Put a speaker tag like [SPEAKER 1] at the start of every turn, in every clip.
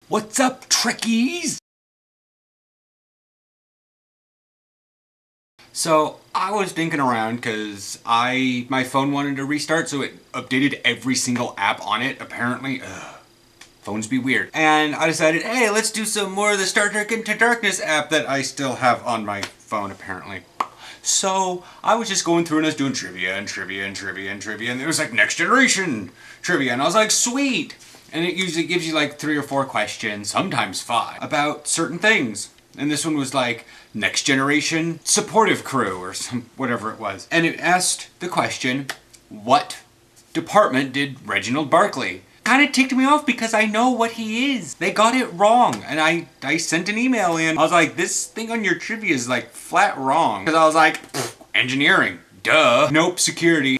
[SPEAKER 1] What's up, Trekkies? So I was thinking around because my phone wanted to restart, so it updated every single app on it. Apparently, phones be weird. And I decided, hey, let's do some more of the Star Trek Into Darkness app that I still have on my phone, apparently. So I was just going through and I was doing trivia, and there was like Next Generation trivia, and I was like, sweet! And it usually gives you like 3 or 4 questions, sometimes 5, about certain things. And this one was like Next Generation Supportive Crew or whatever it was. And it asked the question, what department did Reginald Barclay? Kind of ticked me off because I know what he is. They got it wrong. And I sent an email in. I was like, this thing on your trivia is like flat wrong. Because I was like, engineering, duh. Nope, security.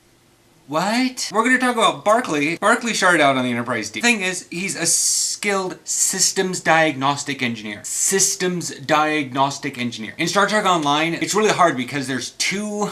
[SPEAKER 1] What? We're gonna talk about Barclay. Barclay started out on the Enterprise D. The thing is, he's a skilled systems diagnostic engineer. Systems diagnostic engineer. In Star Trek Online, it's really hard because there's two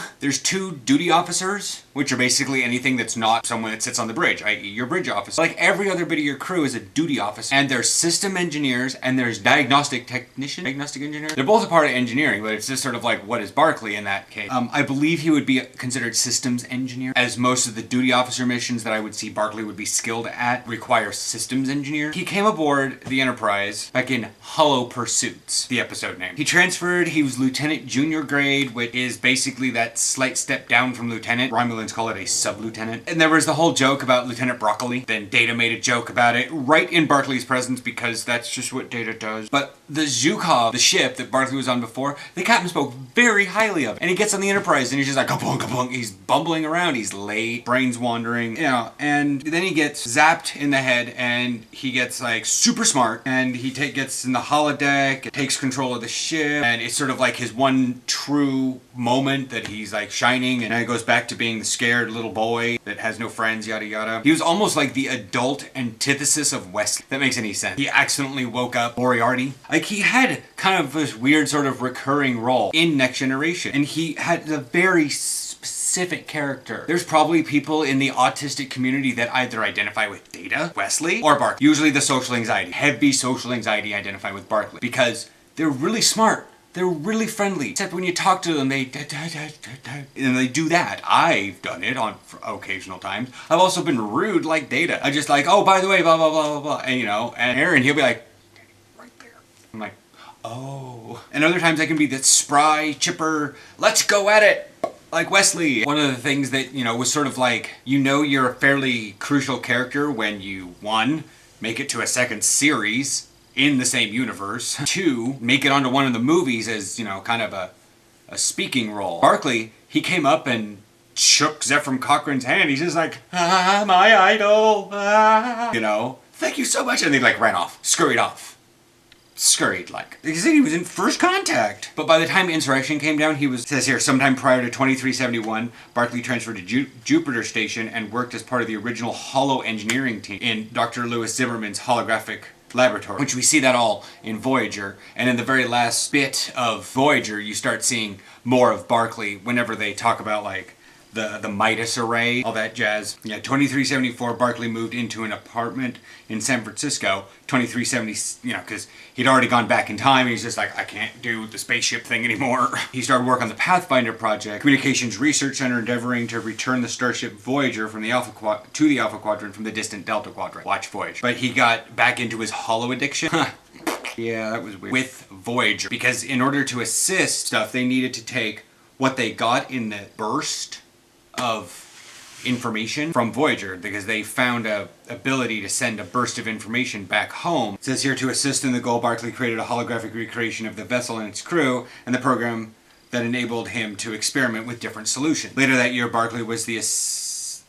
[SPEAKER 1] duty officers, which are basically anything that's not someone that sits on the bridge, i.e. your bridge officer. Like every other bit of your crew is a duty officer. And there's system engineers and there's diagnostic technician, diagnostic engineer. They're both a part of engineering, but it's just sort of like, what is Barclay in that case? I believe he would be considered systems engineer, as most of the duty officer missions that I would see Barclay would be skilled at require systems engineer. He came aboard the Enterprise back in Hollow Pursuits, the episode name. He transferred, he was lieutenant junior grade, which is basically that slight step down from lieutenant. Romulans call it a sub-lieutenant. And there was the whole joke about Lieutenant Broccoli. Then Data made a joke about it right in Barclay's presence because that's just what Data does. But the Zhukov, the ship that Barclay was on before, the captain spoke very highly of. And he gets on the Enterprise and he's just like, kabong, kabong. He's bumbling around, he's late, brains wandering, you know, and then he gets zapped in the head and he gets like super smart and he gets in the holodeck, takes control of the ship, and it's sort of like his one true moment that he's like shining, and then he goes back to being the scared little boy that has no friends, yada yada. He was almost like the adult antithesis of Wesley. If that makes any sense. He accidentally woke up Moriarty. Like he had kind of this weird sort of recurring role in Next Generation, and he had a very specific character. There's probably people in the autistic community that either identify with Data, Wesley, or Barclay. Usually the social anxiety, heavy social anxiety identify with Barclay because they're really smart. They're really friendly. Except when you talk to them, they do that. I've done it on occasional times. I've also been rude like Data. I just like, oh, by the way, blah, blah, blah, blah, blah. And, you know, and Aaron, he'll be like, right there. I'm like, oh. And other times I can be that spry, chipper, let's go at it. Like Wesley. One of the things that, you know, was sort of like, you know, you're a fairly crucial character when you, 1, make it to a second series in the same universe, 2, make it onto one of the movies as, you know, kind of a speaking role. Barclay, he came up and shook Zephram Cochrane's hand. He's just like, ah, my idol, ah. You know, thank you so much. And they like ran off, scurried off. Scurried, like. He said he was in first contact. But by the time Insurrection came down, he was, it says here, sometime prior to 2371, Barclay transferred to Jupiter Station and worked as part of the original Hollow engineering team in Dr. Louis Zimmerman's holographic laboratory, which we see that all in Voyager. And in the very last bit of Voyager, you start seeing more of Barclay whenever they talk about, like, the Midas array, all that jazz. Yeah, 2374, Barclay moved into an apartment in San Francisco. 2370, you know, because he'd already gone back in time. He's just like, I can't do the spaceship thing anymore. He started work on the Pathfinder project, Communications Research Center, endeavoring to return the starship Voyager from the Alpha Quadrant from the distant Delta Quadrant. Watch Voyager. But he got back into his hollow addiction. Yeah, that was weird. With Voyager, because in order to assist stuff, they needed to take what they got in the burst of information from Voyager, because they found a ability to send a burst of information back home. It says here, to assist in the goal, Barclay created a holographic recreation of the vessel and its crew and the program that enabled him to experiment with different solutions. Later that year, Barclay was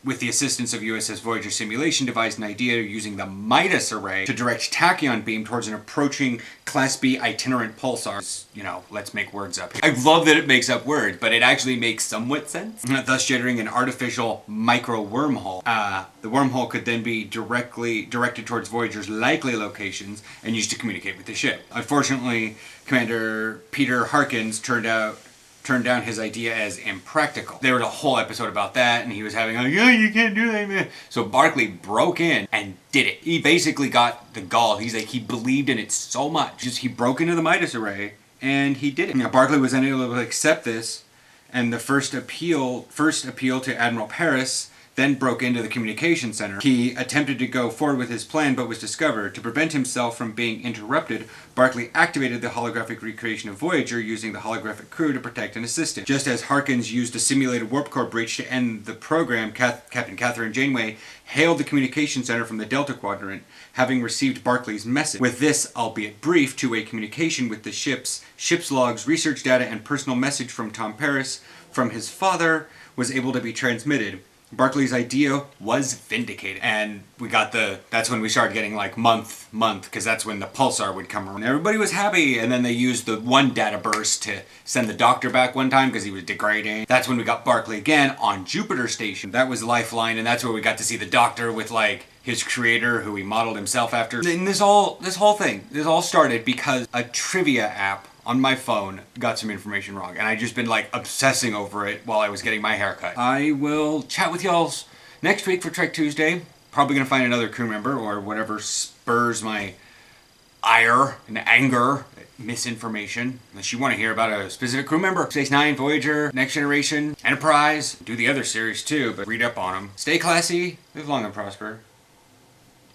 [SPEAKER 1] with the assistance of USS Voyager simulation, devised an idea using the Midas array to direct tachyon beam towards an approaching Class B itinerant pulsar. You know, let's make words up. I love that it makes up words, but it actually makes somewhat sense, thus generating an artificial micro wormhole. The wormhole could then be directed towards Voyager's likely locations and used to communicate with the ship. Unfortunately, Commander Peter Harkins turned turned down his idea as impractical. There was a whole episode about that, and he was having yeah, you can't do that, man. So Barclay broke in and did it. He basically got the gall. He's like, he believed in it so much. He broke into the Midas array, and he did it. Now, Barclay was unable to accept this, and the first appeal to Admiral Paris then broke into the communication center. He attempted to go forward with his plan, but was discovered. To prevent himself from being interrupted, Barclay activated the holographic recreation of Voyager, using the holographic crew to protect and assist him. Just as Harkins used a simulated warp core breach to end the program, Captain Catherine Janeway hailed the communication center from the Delta Quadrant, having received Barclay's message. With this, albeit brief, two-way communication with the ship's logs, research data, and personal message from Tom Paris from his father was able to be transmitted. Barclay's idea was vindicated, and that's when we started getting like month, because that's when the pulsar would come around. Everybody was happy, and then they used the one data burst to send the Doctor back one time because he was degrading. That's when we got Barclay again on Jupiter Station. That was Lifeline, and that's where we got to see the Doctor with like his creator, who he modeled himself after. And this whole started because a trivia app on my phone got some information wrong, and I just been like obsessing over it while I was getting my hair cut. I will chat with y'all next week for Trek Tuesday. Probably gonna find another crew member or whatever spurs my ire and anger, misinformation, unless you want to hear about a specific crew member. Space Nine, Voyager, Next Generation, Enterprise, do the other series too, but read up on them. Stay classy, live long and prosper.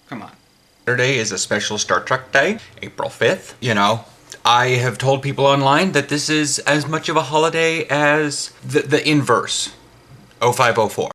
[SPEAKER 1] Come on.
[SPEAKER 2] Saturday is a special Star Trek day, April 5th. You know, I have told people online that this is as much of a holiday as the inverse, 0504.